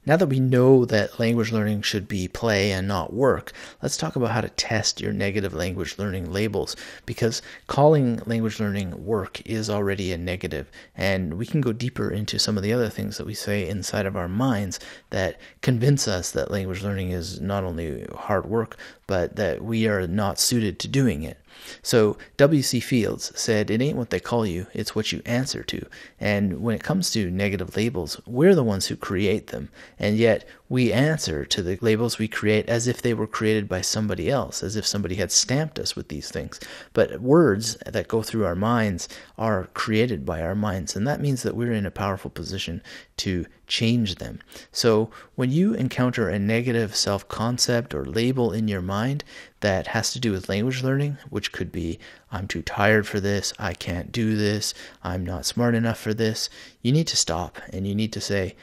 Now that we know that language learning should be play and not work, let's talk about how to test your negative language learning labels, because calling language learning work is already a negative, and we can go deeper into some of the other things that we say inside of our minds that convince us that language learning is not only hard work, but that we are not suited to doing it. So W.C. Fields said, "It ain't what they call you, it's what you answer to." And when it comes to negative labels, we're the ones who create them. And yet we answer to the labels we create as if they were created by somebody else, as if somebody had stamped us with these things. But words that go through our minds are created by our minds. And that means that we're in a powerful position to change them. So when you encounter a negative self-concept or label in your mind that has to do with language learning, which could be, I'm too tired for this, I can't do this, I'm not smart enough for this, you need to stop and you need to say,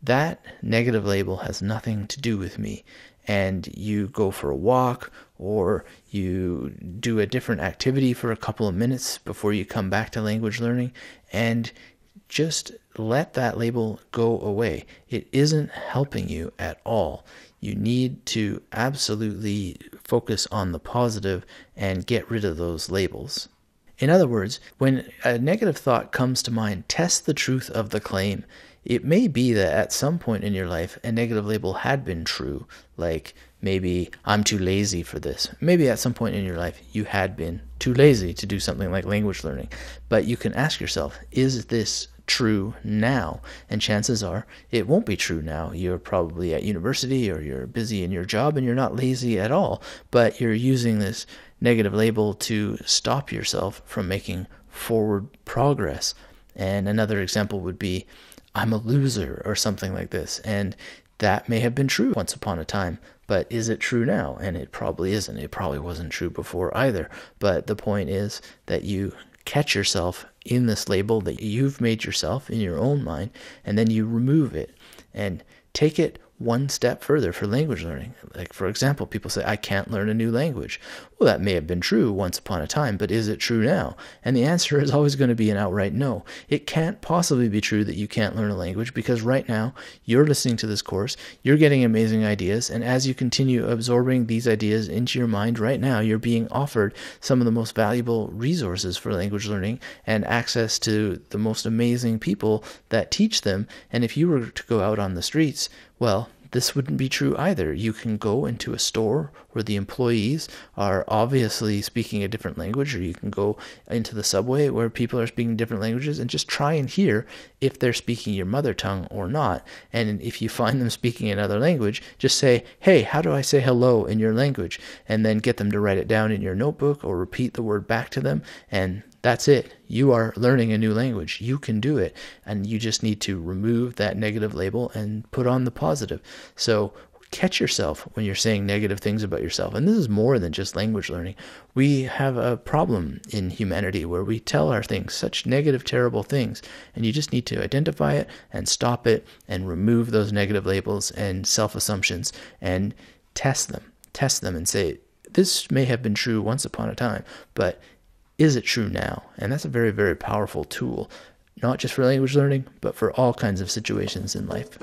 that negative label has nothing to do with me. And you go for a walk, or you do a different activity for a couple of minutes before you come back to language learning, and just let that label go away. It isn't helping you at all. You need to absolutely focus on the positive and get rid of those labels. In other words, when a negative thought comes to mind, test the truth of the claim. It may be that at some point in your life, a negative label had been true, like maybe I'm too lazy for this. Maybe at some point in your life, you had been too lazy to do something like language learning. But you can ask yourself, is this true now? And chances are it won't be true now. You're probably at university, or you're busy in your job and you're not lazy at all, but you're using this negative label to stop yourself from making forward progress. And another example would be, I'm a loser, or something like this. And that may have been true once upon a time, but is it true now? And it probably isn't. It probably wasn't true before either. But the point is that you catch yourself in this label that you've made yourself in your own mind, and then you remove it and take it one step further for language learning. Like, for example, people say, I can't learn a new language. Well, that may have been true once upon a time, but is it true now? And the answer is always going to be an outright no. It can't possibly be true that you can't learn a language, because right now you're listening to this course, you're getting amazing ideas, and as you continue absorbing these ideas into your mind right now, you're being offered some of the most valuable resources for language learning and access to the most amazing people that teach them. And if you were to go out on the streets, well, this wouldn't be true either. You can go into a store where the employees are obviously speaking a different language, or you can go into the subway where people are speaking different languages and just try and hear if they're speaking your mother tongue or not. And if you find them speaking another language, just say, hey, how do I say hello in your language? And then get them to write it down in your notebook or repeat the word back to them. And that's it. You are learning a new language. You can do it. And you just need to remove that negative label and put on the positive. So catch yourself when you're saying negative things about yourself. And this is more than just language learning. We have a problem in humanity where we tell our things such negative, terrible things. And you just need to identify it and stop it and remove those negative labels and self-assumptions and test them. Test them and say, this may have been true once upon a time, but is it true now? And that's a very, very powerful tool, not just for language learning, but for all kinds of situations in life.